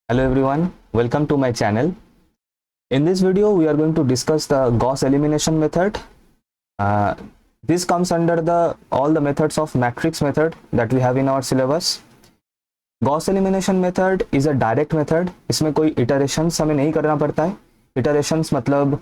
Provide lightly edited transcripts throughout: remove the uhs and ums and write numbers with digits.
Hello everyone, welcome to my channel. In this video, we are going to discuss the Gauss elimination method. This comes under all the methods of matrix method that we have in our syllabus. Gauss elimination method is a direct method. इसमें कोई iterations हमें नहीं करना पड़ता है. Iterations मतलब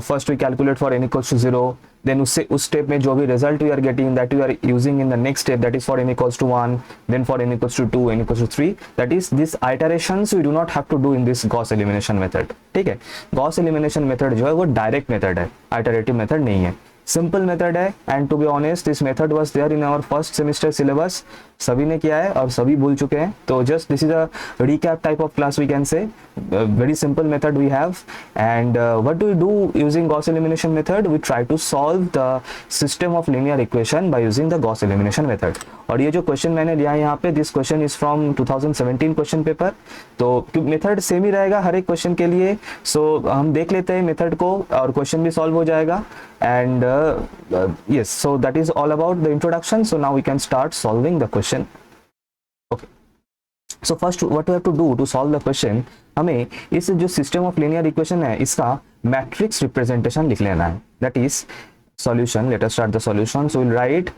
first we calculate for n equals to 0, then उससे उस step में जो भी result we are getting that we are using in the next step, that is for n equals to 1, then for n equals to 2, n equals to 3, that is these iterations we do not have to do in this Gauss elimination method. ठीक है, Gauss elimination method जो है वो direct method है, iterative method नहीं है, simple method है. And to be honest this method was there in our first semester syllabus. सभी ने किया है और सभी भूल चुके हैं. तो just this is a recap type of class we can say. Very simple method we have. And what do we do using Gauss elimination method? We try to solve the system of linear equation by using the Gauss elimination method. और ये जो question मैंने लिया है यहाँ पे, this question is from 2017 question paper. तो method same ही रहेगा हर एक क्वेश्चन के लिए. सो हम देख लेते हैं मेथड को और क्वेश्चन भी सॉल्व हो जाएगा. And yes, so that is all about the introduction. So now we can start solving the question. Okay, so first what we have to do to solve the question, हमें इस जो system of linear equation है इसका matrix representation लिख लेना है. That is solution. Let us start the solution. So we'll write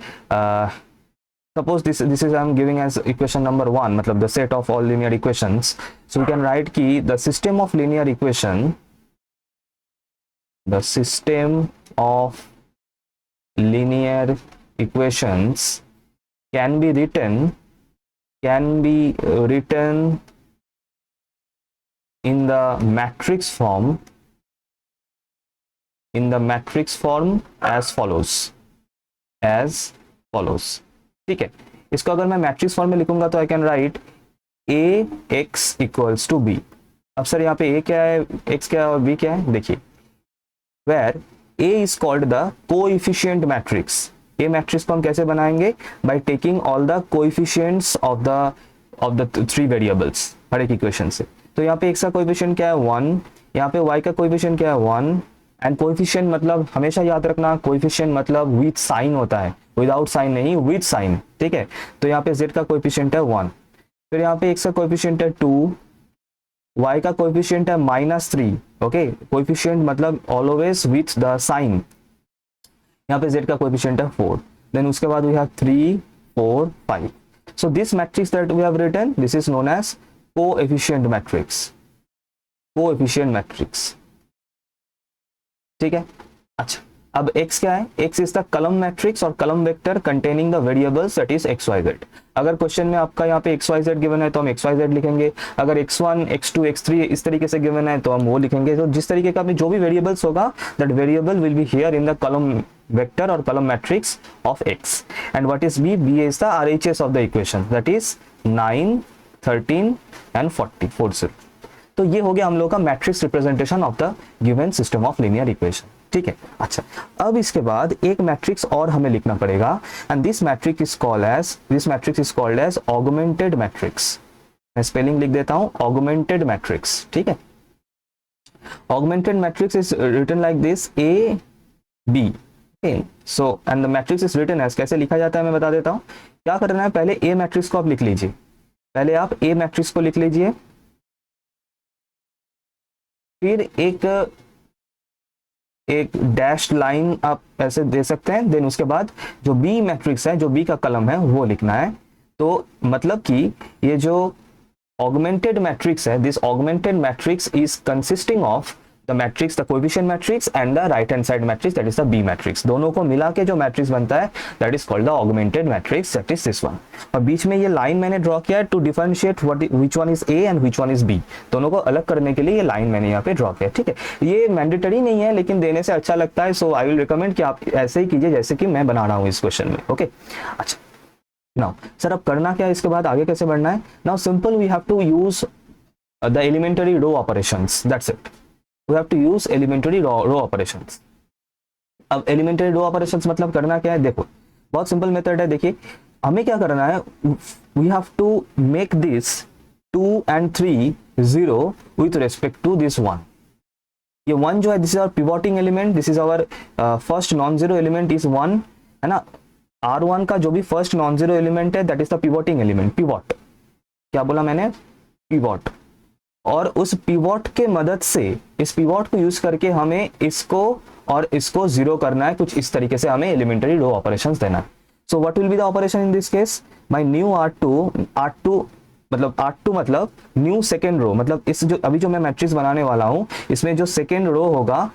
suppose this is I am giving as equation number 1, मतलब the set of all linear equations. So we can write कि the system of linear equation, the system of linear equations can be written in the matrix form as follows. ठीक है, इसको अगर मैं matrix form में लिखूंगा तो I can write A X equals to B. अब सर यहाँ पे ए क्या है, एक्स क्या है और बी क्या है, देखिए. Where A is called the coefficient matrix. A matrix को हम कैसे बनाएंगे? By taking all the coefficients of the three variables हर एक इक्वेशन से. तो यहाँ पे x का कोएफिशिएंट क्या है 1, यहाँ पे y का कोएफिशिएंट क्या है 1. एंड कोएफिशिएंट मतलब हमेशा याद रखना, कोएफिशिएंट मतलब विथ साइन होता है, विदाउट साइन नहीं, विथ साइन. ठीक है, तो यहाँ पे z का कोएफिशिएंट है 1, फिर यहाँ पे x का कोएफिशिएंट है 2, y का कोएफिशिएंट है -3. ओके, कोएफिशिएंट मतलब ऑलवेज विथ द साइन. यहाँ पे z का कोएफिशिएंट है 4. देन उसके बाद we have 3, 4, 5. So this matrix that we have written, this is known as coefficient matrix. ठीक है. अच्छा, अब x क्या है? x is the column matrix और column vector containing the variables that is x y z. अगर question में आपका यहाँ पे x y z गिवन है तो हम x y z लिखेंगे. अगर x1 x2 x3 इस तरीके से गिवन है तो हम वो लिखेंगे. तो जिस तरीके का भी जो भी वेरिएबल्स होगा that variable will be here in the column vector और column matrix of x. And what is b? b is the RHS of the equation that is 9, 13 and 40. तो ये हो गया हम लोग का matrix representation of the given system of linear equation. ठीक है. अच्छा, अब इसके बाद एक मैट्रिक्स और हमें लिखना पड़ेगा and this matrix is called as augmented matrix. मैं स्पेलिंग लिख देता हूं, ऑगमेंटेड मैट्रिक्स. ठीक है, augmented matrix is written like this A B. So and the matrix is written as, कैसे लिखा जाता है मैं बता देता हूं. क्या करना है, पहले A मैट्रिक्स को आप लिख लीजिए. पहले आप A मैट्रिक्स को लिख लीजिए, फिर एक डैश लाइन आप ऐसे दे सकते हैं. देन उसके बाद जो बी मैट्रिक्स है, जो बी का कलम है वो लिखना है. तो मतलब कि ये जो ऑगमेंटेड मैट्रिक्स है, this augmented matrix is consisting of the matrix, the coefficient matrix and the right hand side matrix that is the B matrix. दोनों को मिला के जो मैट्रिक्स बनता है that is called the augmented matrix, that is this one. और बीच में ये लाइन मैंने ड्रॉ किया है to differentiate which one is A and which one is B. दोनों को अलग करने के लिए ये लाइन मैंने यहाँ पे ड्रॉ किया. ठीक है, ये मैंडेटरी नहीं है लेकिन देने से अच्छा लगता है. सो आई विल रिकमेंड कि आप ऐसे ही कीजिए जैसे कि मैं बना रहा हूँ इस क्वेश्चन में. ओके, अच्छा. नाउ सर अब करना क्या है, इसके बाद आगे कैसे बढ़ना है? Now simple, we have to use the elementary row operations. That's it. We have to use elementary row operations. अब elementary row operations मतलब करना क्या है, देखो बहुत सिंपल मेथड है. देखिए हमें क्या करना है, we have to make this 2 and 3 0 with respect to this 1. ये 1 जो है this is our pivoting element, this is our first non-zero element is 1, है ना. R1 का जो भी first non-zero element है that is the pivoting element. pivot क्या बोला मैंने, pivot. और उस पिवोट के मदद से, इस पिवोट को यूज करके हमें इसको और इसको जीरो करना है, कुछ इस तरीके से हमें एलिमेंट्री रो ऑपरेशंस देना है। So what will be the operation in this case, my new R2 मतलब R2 मतलब न्यू सेकेंड रो, मतलब इस जो अभी जो मैं मैट्रिक्स बनाने वाला हूं इसमें जो सेकेंड रो होगा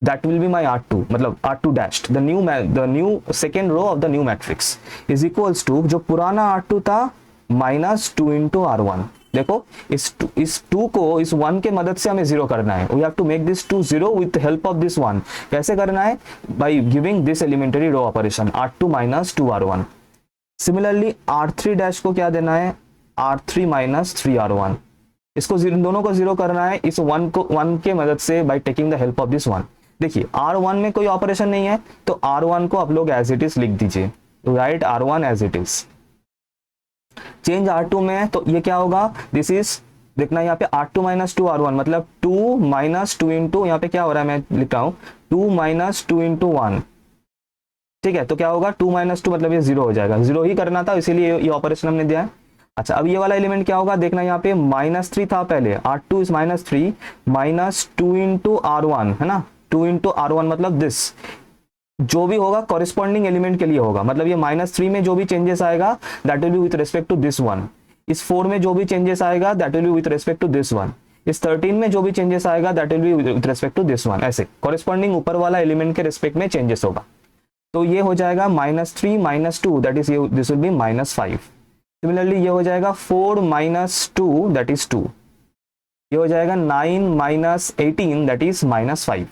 that will be my R2 मतलब R2 dashed the new second row of the new matrix is equals to जो पुराना R2 था -2 into R1। देखो इस 2 को इस 1 के मदद से हमें जीरो करना है, we have to make this 2 0 with the help of this 1। कैसे करना है, by giving this elementary row operation R2 - 2 R1। Similarly R3 dash को क्या देना है, R3 - 3 R1। इसको दोनों को जीरो करना है इस 1 के मदद से by taking the help of this 1। देखिए R1 में कोई ऑपरेशन नहीं है तो R1 को आप लोग एज इट इज लिख दीजिए, write R1 as it is. Change R2 में है तो ये क्या होगा, दिस इज देखना यहाँ पे R2 - 2 R1 मतलब 2 - 2 इंटू, यहाँ पे क्या हो रहा है मैं लिख रहा हूँ 2 - 2 इंटू 1। ठीक है, तो क्या होगा 2 - 2 मतलब ये जीरो हो जाएगा, जीरो ही करना था इसीलिए ये ऑपरेशन हमने दिया है। अच्छा अब ये वाला एलिमेंट क्या होगा, देखना यहाँ पे -3 था पहले, R2 इज -3 -2 इंटू R1 है ना, 2 इंटू R1 मतलब दिस, जो भी होगा कॉरिस्पॉन्डिंग एलिमेंट के लिए होगा, मतलब ये -3 में जो भी चेंजेस आएगा that will be with respect to this one, इस 4 में जो भी चेंजेस आएगा that will be with respect to this one, इस 13 में जो भी चेंजेस आएगा that will be with respect to this one, ऐसे कॉरिस्पॉन्डिंग ऊपर वाला एलिमेंट के रिस्पेक्ट में चेंजेस होगा। तो ये हो जाएगा -3 - 2 that is this will be -5। Similarly ये हो जाएगा 4 - 2 दैट इज 2, ये हो जाएगा 9 - 18 दैट इज -5।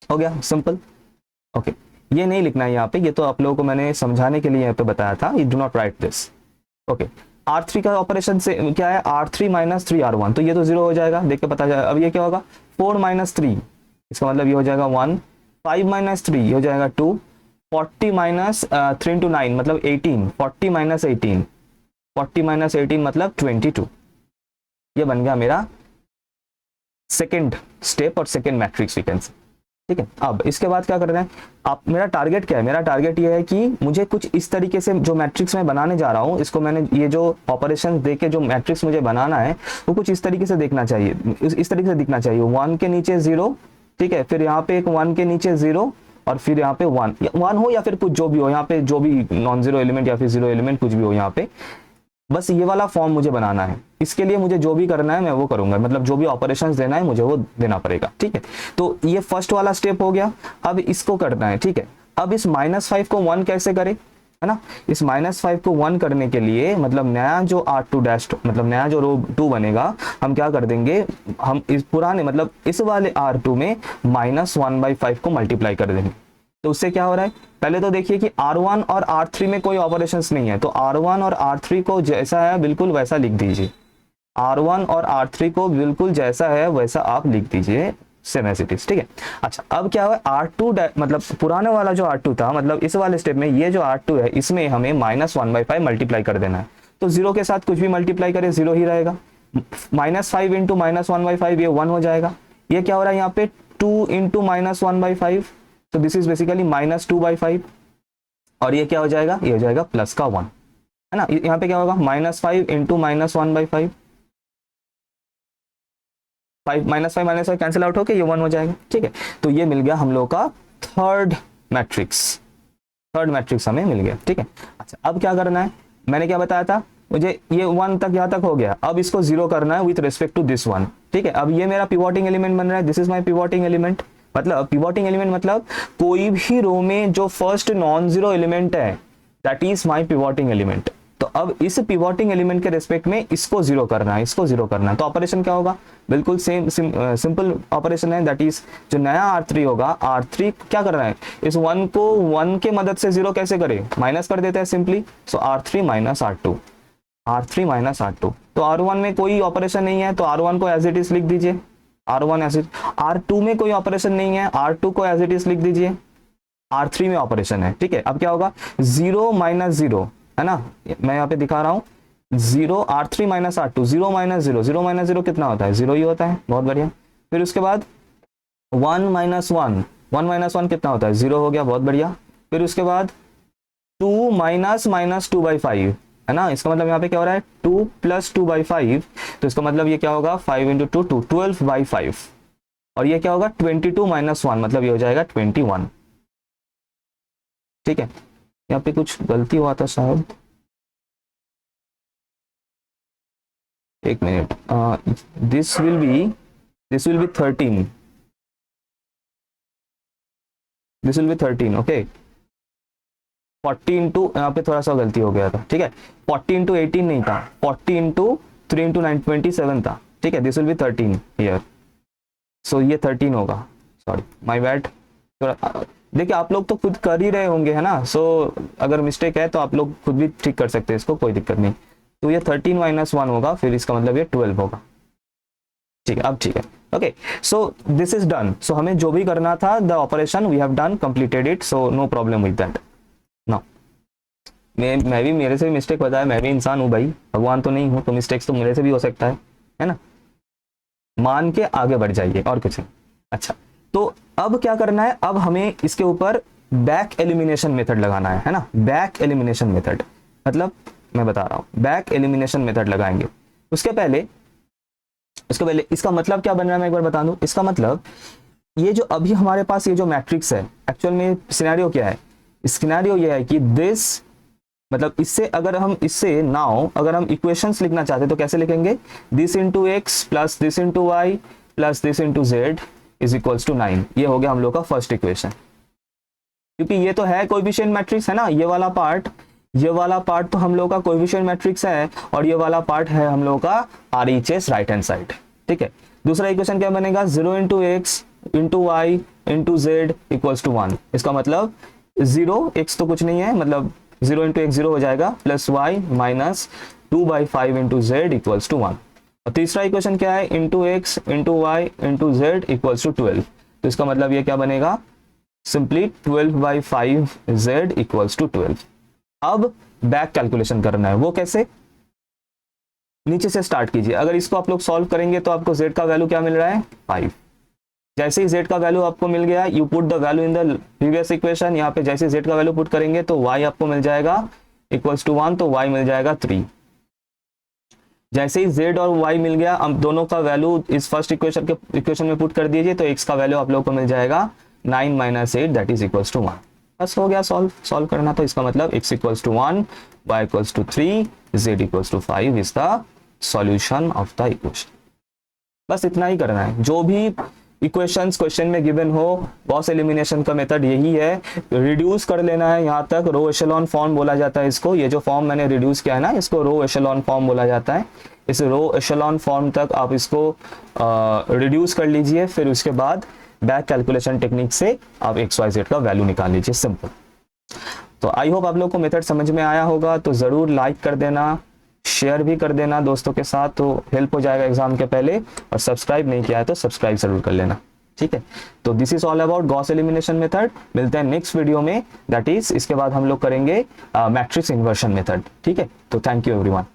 हो गया सिंपल। ओके ये नहीं लिखना है यहाँ पे, ये तो आप लोगों को मैंने समझाने के लिए यहाँ पे बताया था, you do not right this. Okay R3 का ऑपरेशन से क्या है, R3 - 3 R1, तो ये तो जीरो हो जाएगा, देख के पता जाएगा। अब ये क्या होगा 4 - 3, इसका मतलब ये हो जाएगा 1, 5 - 3 ये हो जाएगा 2, 40 - 3 into 9 मतलब 18, 40 - 18, 40 - 18 मतलब 22। ये बन गया मेरा सेकेंड स्टेप और second matrix we can say. ठीक है, अब इसके बाद क्या करना है, आप मेरा टारगेट क्या है, मेरा टारगेट ये है कि मुझे कुछ इस तरीके से जो मैट्रिक्स मैं बनाने जा रहा हूँ, इसको मैंने ये जो ऑपरेशन दे के जो मैट्रिक्स मुझे बनाना है वो कुछ इस तरीके से देखना चाहिए, इस तरीके से दिखना चाहिए, 1 के नीचे 0, ठीक है, फिर यहाँ पे एक 1 के नीचे 0 और फिर यहाँ पे 1 हो या फिर कुछ जो भी हो, यहाँ पे जो भी नॉन जीरो एलिमेंट या फिर जीरो एलिमेंट कुछ भी हो यहाँ पे, बस ये वाला फॉर्म मुझे बनाना है। इसके लिए मुझे जो भी करना है मैं वो करूंगा, मतलब जो भी ऑपरेशंस देना है मुझे वो देना पड़ेगा। ठीक है, तो ये फर्स्ट वाला स्टेप हो गया। अब इसको करना है, ठीक है। अब इस -5 को 1 कैसे करें, है ना, इस -5 को 1 करने के लिए मतलब नया जो R2 डैश मतलब नया जो रो 2 बनेगा, हम क्या कर देंगे, हम इस पुराने मतलब इस वाले R2 में -1/5 को मल्टीप्लाई कर देंगे। तो उससे क्या हो रहा है, पहले तो देखिए कि R1 और R3 में कोई ऑपरेशंस नहीं है, तो R1 और R3 को जैसा है बिल्कुल वैसा लिख दीजिए, R1 और R3 को बिल्कुल जैसा है वैसा आप लिख दीजिए, सेम एज इट इज। ठीक है, अच्छा अब क्या हुआ, R2 मतलब पुराने वाला जो R2 था, मतलब इस वाले स्टेप में ये जो R2 है इसमें हमें -1/5 मल्टीप्लाई कर देना है। तो 0 के साथ कुछ भी मल्टीप्लाई करें 0 ही रहेगा, -5 इंटू -1/5 ये 1 हो जाएगा। ये क्या हो रहा है यहाँ पे 2 इंटू -1/5, तो दिस इज बेसिकली -2/5, और ये क्या हो जाएगा, ये हो जाएगा प्लस का 1, है ना। यहाँ पे क्या होगा -5 इंटू -1/5, 5 कैंसिल आउट होके ये 1 हो जाएगा। ठीक है, तो ये मिल गया हम लोग का थर्ड मैट्रिक्स हमें मिल गया। ठीक है, अच्छा अब क्या करना है, मैंने क्या बताया था, मुझे ये 1 तक यहाँ तक हो गया, अब इसको 0 करना है विथ रिस्पेक्ट टू दिस 1। ठीक है, अब ये मेरा पिवोटिंग एलिमेंट बन रहा है, दिस इज माय पिवोटिंग एलिमेंट। मतलब पिवोटिंग एलिमेंट मतलब कोई भी रो में जो फर्स्ट नॉन जीरो एलिमेंट है दैट इज माय पिवोटिंग एलिमेंट। तो अब इस पिवोटिंग एलिमेंट के रिस्पेक्ट में इसको 0 करना है, इसको 0 करना है, तो ऑपरेशन क्या होगा, बिल्कुल सिंपल ऑपरेशन है, दैट इज जो नया R3 होगा, R3 क्या कर रहा है, इस 1 को 1 के मदद से 0 कैसे करें, माइनस कर देते हैं सिंपली। सो R3 - R2, R3 - R2, तो R1 में कोई ऑपरेशन नहीं है तो R1 को एज इट इज लिख दीजिए, R1 एज इट, R2 में कोई ऑपरेशन नहीं है, R2 को एज इट इज लिख दीजिए, R3 में ऑपरेशन है। ठीक है, अब क्या होगा 0 - 0, है ना, मैं यहाँ पे दिखा रहा हूँ 0, R3 - R2, 0 - 0, 0 - 0 कितना होता है, 0 ही होता है, बहुत बढ़िया। फिर उसके बाद 1 - 1, 1 - 1 कितना होता है, 0 हो गया, बहुत बढ़िया। फिर उसके बाद 2 - -2/5, है ना, इसका मतलब यहाँ पे क्या हो रहा है 2 + 2/5, तो इसका मतलब ये क्या होगा 5 × 2 2 12/5, और ये क्या होगा 22 - 1 मतलब ये हो जाएगा 21। ठीक है, यहाँ पे कुछ गलती हुआ था शायद, एक minute, this will be 13, this will be 13, okay 40 into, यहाँ पे थोड़ा सा गलती हो गया था, ठीक है 40 × 18 नहीं था, 40 × 3 × 9 27 था, ठीक है दिस विल बी 13 हियर, सो ये 13 होगा, सॉरी माय बैड। थोड़ा देखिए आप लोग तो खुद कर ही रहे होंगे है ना, सो अगर मिस्टेक है तो आप लोग खुद भी ठीक कर सकते हैं इसको, कोई दिक्कत नहीं। तो ये 13 - 1 होगा, फिर इसका मतलब ये 12 होगा, ठीक है अब ठीक है, okay so this is done. So हमें जो भी करना था the operation we have done, completed it, so no problem with that. No मैं भी, मेरे से भी मिस्टेक होता है, मैं भी इंसान हूँ भाई, भगवान तो नहीं हूँ, तो मिस्टेक्स तो मेरे से भी हो सकता है ना, मान के आगे बढ़ जाइए और कुछ नहीं। अच्छा तो अब क्या करना है, अब हमें इसके ऊपर बैक एलिमिनेशन मेथड लगाना है ना, बैक एलिमिनेशन मेथड मतलब मैं बता रहा हूं बैक एलिमिनेशन मेथड लगाएंगे। उसके पहले इसका मतलब क्या बन रहा है मैं एक बार बता दूं। इसका मतलब ये जो अभी हमारे पास ये जो मैट्रिक्स है, एक्चुअल में सिनेरियो क्या है, सिनेरियो ये है कि दिस मतलब इससे अगर हम इससे नाउ अगर हम इक्वेशंस लिखना चाहते तो कैसे लिखेंगे, this into X plus this into Y plus this into Z is equals to 9। ये हो गया हम लोग का फर्स्ट इक्वेशन, क्योंकि ये तो है कोएफिशिएंट मैट्रिक्स है ना, ये वाला पार्ट तो हम लोग का कोएफिशिएंट मैट्रिक्स है, और ये वाला पार्ट है हम लोग का RHS राइट हैंड साइड, ठीक है। दूसरा इक्वेशन क्या बनेगा, 0 × x × y × z equals to 1। इसका मतलब 0 x तो कुछ नहीं है, मतलब 0 × x 0 हो जाएगा, plus y minus 2/5 × z equals to 1। और तीसरा इक्वेशन क्या है, into x into Y into Z equals to 12। तो इसका मतलब ये क्या बनेगा, सिंपली 12/5 z इक्वल्स टू 12। अब बैक कैलकुलेशन करना है, वो कैसे, नीचे से स्टार्ट कीजिए। अगर इसको आप लोग सॉल्व करेंगे तो आपको z का वैल्यू क्या मिल रहा है 5। जैसे ही z का वैल्यू आपको मिल गया, you put the value in the previous equation, यहाँ पे जैसे z का वैल्यू पुट करेंगे तो y आपको मिल जाएगा इक्वल्स टू 1, तो y मिल जाएगा 3। जैसे ही z और y मिल गया, हम दोनों का वैल्यू इस फर्स्ट इक्वेशन में पुट कर दीजिए, तो x का वैल्यू आप लोग को मिल जाएगा 9 - 8 दैट इज इक्वल्स टू 1। बस हो गया सॉल्व करना। तो इसका मतलब x equals to 1, y equals to 3, z equals to 5 is the solution of the equation. बस इतना ही करना है, जो भी इक्वेशंस क्वेश्चन में गिवन हो, गॉस एलिमिनेशन का मेथड यही है, रिड्यूस कर लेना है यहाँ तक। रो एशेलॉन फॉर्म बोला जाता है इसको, ये जो फॉर्म मैंने रिड्यूस किया है ना, इसको रो एशेलॉन फॉर्म बोला जाता है। इस रो एशेलॉन फॉर्म तक आप इसको रिड्यूस कर लीजिए, फिर उसके बाद बैक कैलकुलेशन टेक्निक से आप XYZ का वैल्यू निकाल लीजिए, सिंपल। तो आई होप आप लोग को मेथड समझ में आया होगा। तो ज़रूर लाइक कर देना, शेयर भी कर देना दोस्तों के साथ, तो हेल्प हो जाएगा एग्जाम के पहले। और सब्सक्राइब नहीं किया है तो सब्सक्राइब जरूर कर लेना, ठीक है। तो this is all about Gauss elimination method. मिलते हैं नेक्स्ट वीडियो में, दैट इज इसके बाद हम लोग करेंगे मैट्रिक्स इन्वर्शन मेथड, ठीक है। तो थैंक यू एवरीवन।